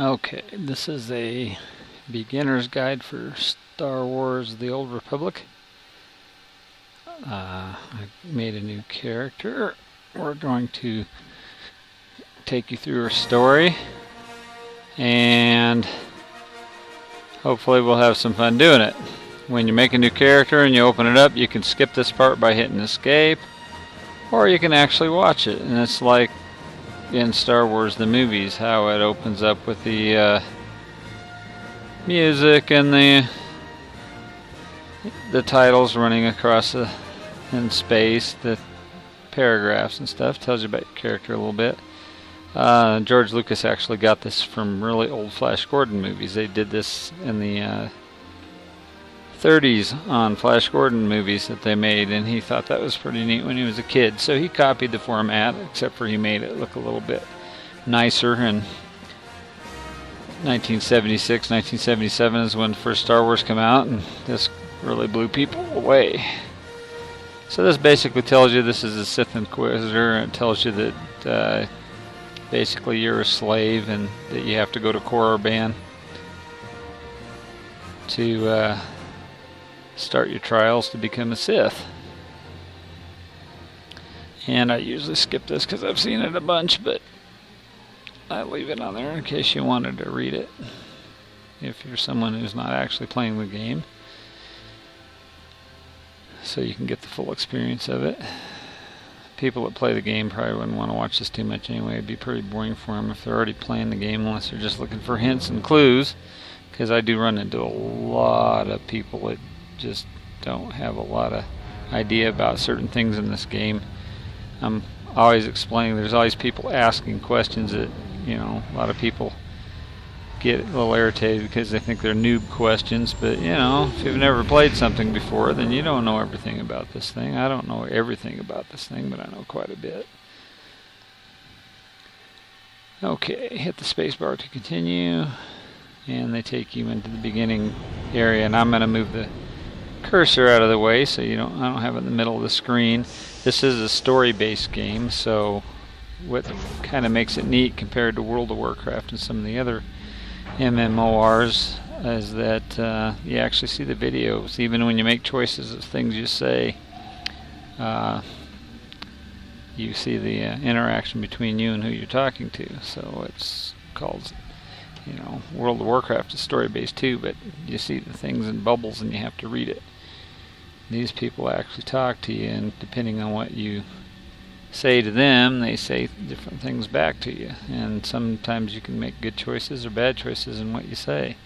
Okay, this is a beginner's guide for Star Wars The Old Republic. I made a new character. We're going to take you through her story, and hopefully we'll have some fun doing it. When you make a new character and you open it up, you can skip this part by hitting escape, or you can actually watch it. And it's like in Star Wars the movies, how it opens up with the music and the titles running across in space, the paragraphs and stuff. Tells you about your character a little bit. George Lucas actually got this from really old Flash Gordon movies. They did this in the 30s on Flash Gordon movies that they made, and he thought that was pretty neat when he was a kid. So he copied the format, except for he made it look a little bit nicer. And 1976, 1977 is when the first Star Wars came out, and this really blew people away. So this basically tells you this is a Sith Inquisitor, and it tells you that basically you're a slave and that you have to go to Koriban to start your trials to become a Sith. And I usually skip this because I've seen it a bunch, but I leave it on there in case you wanted to read it if you're someone who's not actually playing the game, so you can get the full experience of it. People that play the game probably wouldn't want to watch this too much anyway. It'd be pretty boring for them if they're already playing the game, unless they're just looking for hints and clues, because I do run into a lot of people that just don't have a lot of idea about certain things in this game. I'm always explaining, there's always people asking questions that, a lot of people get a little irritated because they think they're noob questions, but if you've never played something before, then you don't know everything about this thing. I don't know everything about this thing, but I know quite a bit. Okay, hit the space bar to continue, and they take you into the beginning area, and I'm going to move the cursor out of the way so I don't have it in the middle of the screen. This is a story-based game, so what kind of makes it neat compared to World of Warcraft and some of the other MMORs is that you actually see the videos. Even when you make choices of things you say, you see the interaction between you and who you're talking to. So it's called, World of Warcraft is story-based too, but you see the things in bubbles and you have to read it. These people actually talk to you, and depending on what you say to them, they say different things back to you. And sometimes you can make good choices or bad choices in what you say.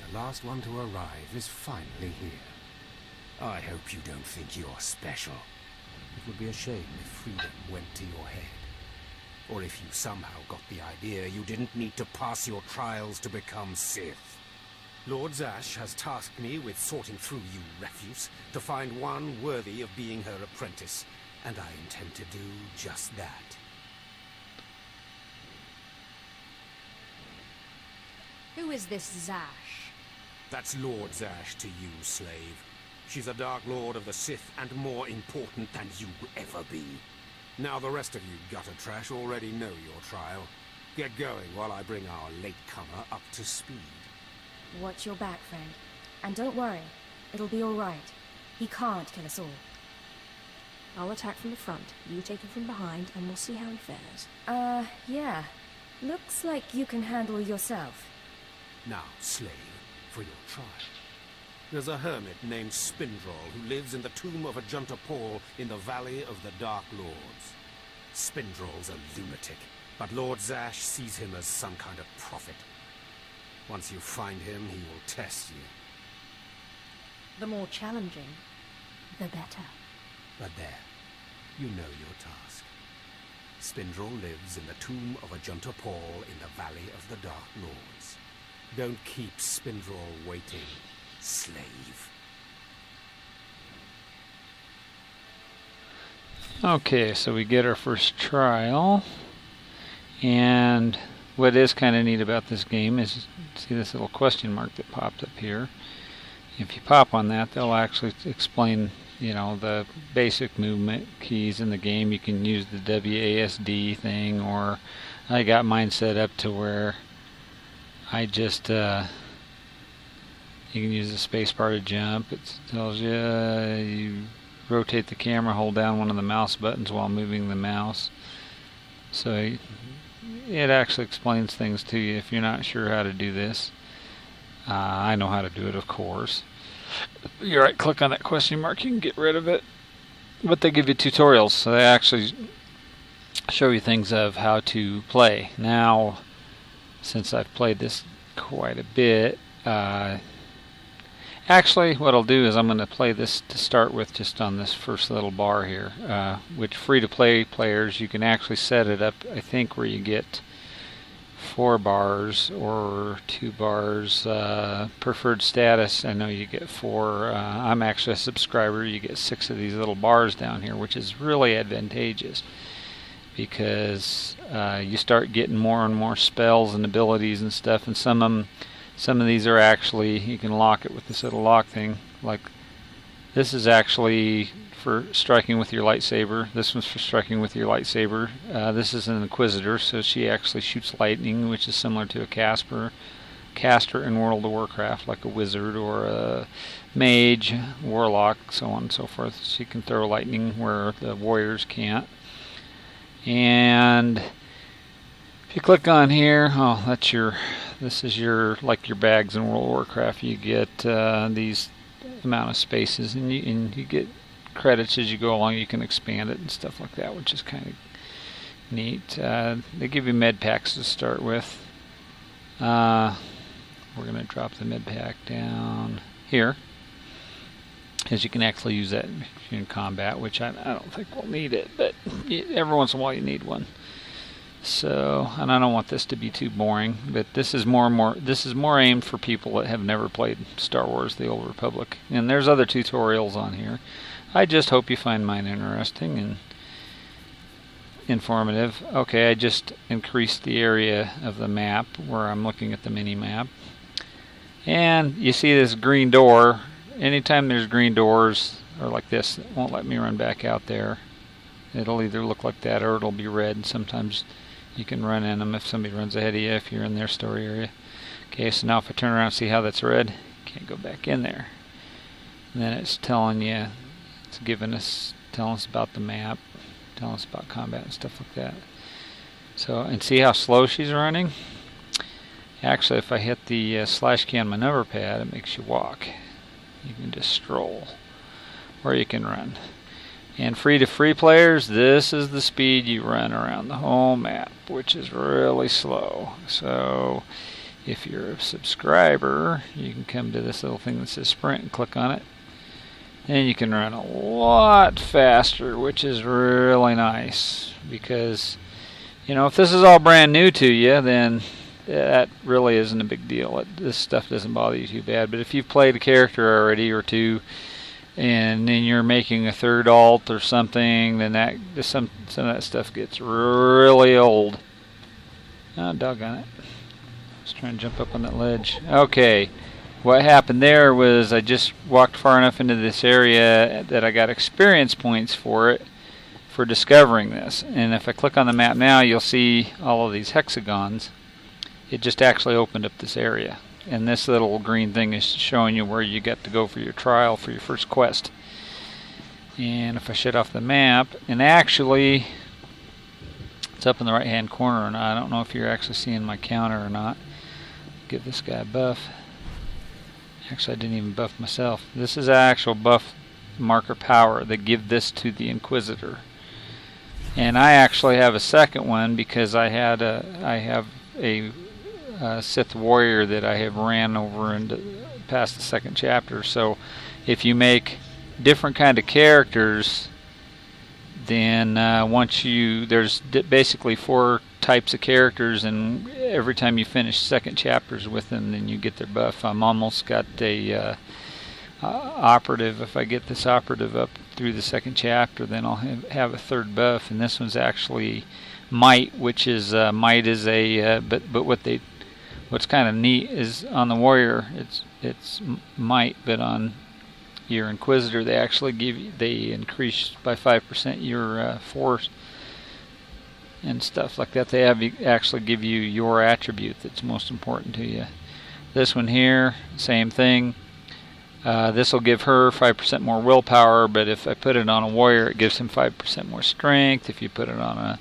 The last one to arrive is finally here. I hope you don't think you're special. It would be a shame if freedom went to your head. Or if you somehow got the idea you didn't need to pass your trials to become Sith. Lord Zash has tasked me with sorting through you refuse to find one worthy of being her apprentice, and I intend to do just that. Who is this Zash? That's Lord Zash to you, slave. She's a Dark Lord of the Sith, and more important than you will ever be. Now the rest of you gutter trash already know your trial. Get going while I bring our latecomer up to speed. Watch your back, friend. And don't worry, it'll be all right. He can't kill us all. I'll attack from the front, you take him from behind, and we'll see how he fares. Yeah. Looks like you can handle yourself. Now, slave, for your trial. There's a hermit named Spindrol who lives in the tomb of Ajunta Paul in the Valley of the Dark Lords. Spindrol's a lunatic, but Lord Zash sees him as some kind of prophet. Once you find him, he will test you. The more challenging, the better. But there, you know your task. Spindrol lives in the tomb of Ajunta Paul in the Valley of the Dark Lords. Don't keep Spindrol waiting, slave. Okay, so we get our first trial, and what is kind of neat about this game is, see this little question mark that popped up here. If you pop on that, they'll actually explain, the basic movement keys in the game. You can use the WASD thing, or I got mine set up to where I just you can use the space bar to jump. It tells you you rotate the camera, hold down one of the mouse buttons while moving the mouse. So it actually explains things to you if you're not sure how to do this. I know how to do it, of course. You right click on that question mark, you can get rid of it. But they give you tutorials, so they actually show you things of how to play. Now, since I've played this quite a bit, actually what I'll do is I'm going to play this to start with just on this first little bar here, which free-to-play players, you can actually set it up, I think, where you get 4 bars or 2 bars. Preferred status, I know you get 4. I'm actually a subscriber. You get 6 of these little bars down here, which is really advantageous because you start getting more and more spells and abilities and stuff, and some of these are actually, you can lock it with this little lock thing. Like this is actually for striking with your lightsaber. This one's for striking with your lightsaber. This is an Inquisitor, so she actually shoots lightning, which is similar to a caster in World of Warcraft, like a wizard or a mage, warlock, so on and so forth. She can throw lightning where the warriors can't. And if you click on here, this is your bags in World of Warcraft. You get these amount of spaces, and you get credits as you go along. You can expand it and stuff like that, which is kind of neat. They give you med packs to start with. We're going to drop the med pack down here, as you can actually use that in combat, which I don't think we'll need it, but every once in a while you need one. So, and I don't want this to be too boring, but this is more aimed for people that have never played Star Wars: The Old Republic. And there's other tutorials on here. I just hope you find mine interesting and informative. Okay, I just increased the area of the map where I'm looking at the mini map. And you see this green door. Anytime there's green doors, or like this, it won't let me run back out there. It'll either look like that or it'll be red, and sometimes you can run in them if somebody runs ahead of you if you're in their story area. Okay, so now if I turn around and see how that's red, can't go back in there. And then it's telling you, it's telling us about the map, telling us about combat and stuff like that. So, and see how slow she's running? Actually, if I hit the slash key on my number pad, it makes you walk. You can just stroll, or you can run. And free-to-free players, this is the speed you run around the whole map, which is really slow. So if you're a subscriber, you can come to this little thing that says sprint and click on it. And you can run a lot faster, which is really nice. Because, if this is all brand new to you, then that really isn't a big deal. This stuff doesn't bother you too bad. But if you've played a character already or two, and then you're making a third alt or something, then some of that stuff gets really old. Oh, doggone it. I was trying to jump up on that ledge. Okay, what happened there was I just walked far enough into this area that I got experience points for discovering this. And if I click on the map now, you'll see all of these hexagons. It just actually opened up this area. And this little green thing is showing you where you get to go for your trial for your first quest. And if I shut off the map, and actually it's up in the right hand corner, and I don't know if you're actually seeing my counter or not. Give this guy a buff. Actually, I didn't even buff myself. This is actual buff marker power. They give this to the Inquisitor. And I actually have a second one because I have a Sith warrior that I have ran over and past the second chapter. So if you make different kind of characters, then there's basically 4 types of characters, and every time you finish second chapters with them, then you get their buff. I'm almost got a operative. If I get this operative up through the second chapter, then I'll have a third buff, and this one's actually might, which is might is a but what's kind of neat is on the warrior it's might, but on your Inquisitor they increase by 5% your force and stuff like that. They have actually give you your attribute that's most important to you. This one here, same thing. This will give her 5% more willpower, but if I put it on a warrior, it gives him 5% more strength. If you put it on a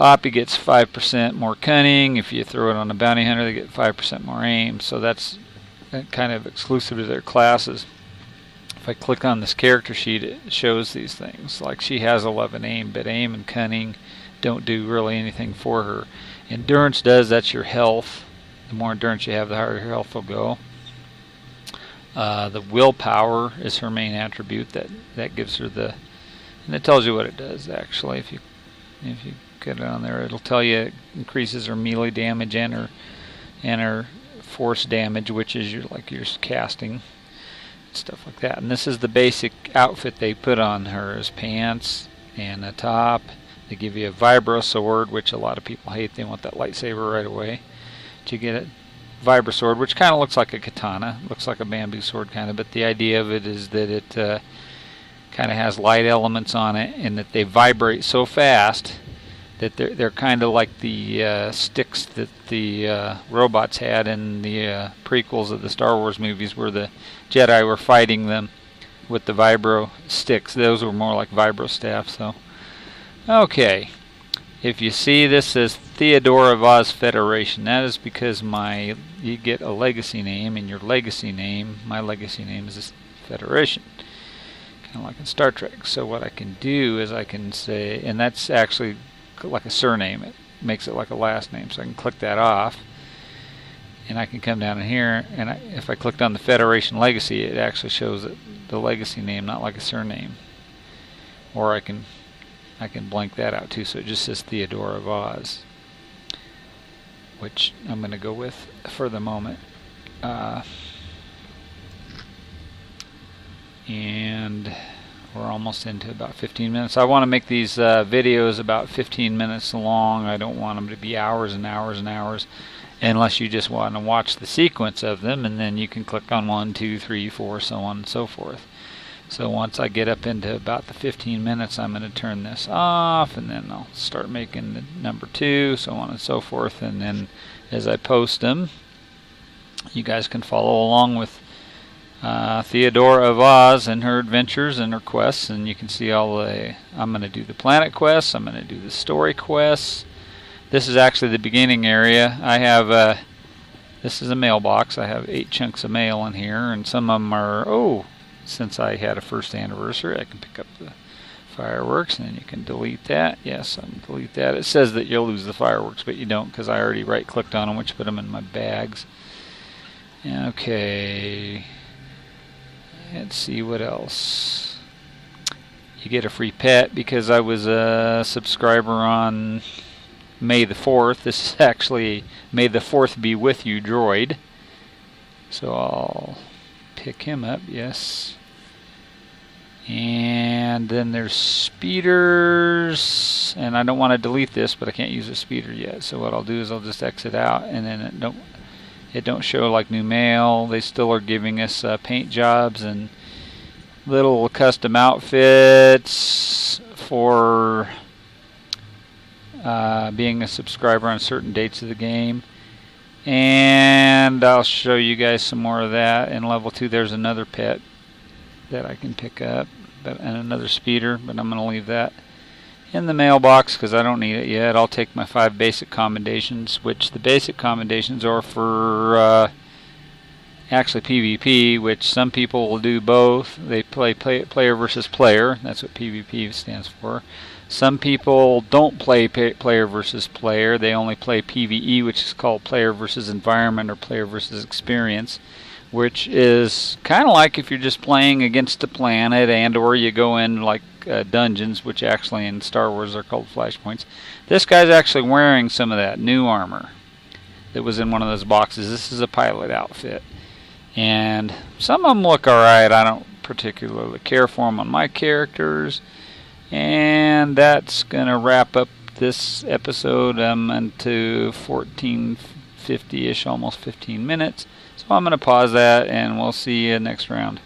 op, he gets 5% more cunning. If you throw it on a bounty hunter, they get 5% more aim. So that's kind of exclusive to their classes. If I click on this character sheet, it shows these things. Like she has 11 aim, but aim and cunning don't do really anything for her. Endurance does, that's your health. The more endurance you have, the higher your health will go. The willpower is her main attribute. That gives her the, and it tells you what it does actually. If you get it on there, it'll tell you it increases her melee damage and her force damage, which is your casting, stuff like that. And this is the basic outfit they put on her: is pants and a top. They give you a vibro sword, which a lot of people hate. They want that lightsaber right away. But you get a vibro sword, which kind of looks like a katana, looks like a bamboo sword kind of, but the idea of it is that it kind of has light elements on it, and that they vibrate so fast that they're kind of like the sticks that the robots had in the prequels of the Star Wars movies, where the Jedi were fighting them with the vibro sticks. Those were more like vibro staffs. So, okay. If you see, this says Theodore of Oz Federation. That is because you get a legacy name, and your legacy name, my legacy name, is Federation. Kind of like in Star Trek. So what I can do is I can say, and that's actually like a surname. It makes it like a last name. So I can click that off, and I can come down in here, and if I clicked on the Federation Legacy, it actually shows it, the legacy name, not like a surname. Or I can blank that out too, so it just says Theodore of Oz, which I'm going to go with for the moment. And we're almost into about 15 minutes. I want to make these videos about 15 minutes long. I don't want them to be hours and hours and hours, unless you just want to watch the sequence of them, and then you can click on 1, 2, 3, 4, so on and so forth. So once I get up into about the 15 minutes, I'm going to turn this off, and then I'll start making the number 2, so on and so forth. And then as I post them, you guys can follow along with Theodore of Oz and her adventures and her quests, and you can see all the, I'm going to do the planet quests, I'm going to do the story quests. This is actually the beginning area. I have, this is a mailbox. I have 8 chunks of mail in here, and some of them are, since I had a first anniversary, I can pick up the fireworks, and then you can delete that. Yes, I can delete that. It says that you'll lose the fireworks, but you don't, because I already right-clicked on them, which put them in my bags. Okay. Let's see what else. You get a free pet because I was a subscriber on May the 4th. This is actually May the 4th be with you droid. So I'll pick him up, yes. And then there's speeders, and I don't want to delete this, but I can't use a speeder yet. So what I'll do is I'll just exit out, and then it don't show like new mail. They still are giving us paint jobs and little custom outfits for being a subscriber on certain dates of the game. And I'll show you guys some more of that. In level 2 there's another pet that I can pick up, and another speeder, but I'm going to leave that in the mailbox because I don't need it yet. I'll take my 5 basic commendations, which the basic commendations are for actually PvP, which some people will do both. They play player versus player. That's what PvP stands for. Some people don't play player versus player. They only play PvE, which is called player versus environment or player versus experience, which is kind of like if you're just playing against a planet, and or you go in like dungeons, which actually in Star Wars are called flashpoints. This guy's actually wearing some of that new armor that was in one of those boxes. This is a pilot outfit, and some of them look alright. I don't particularly care for them on my characters. And that's going to wrap up this episode. I'm into 14:50-ish, almost 15 minutes. So I'm going to pause that, and we'll see you next round.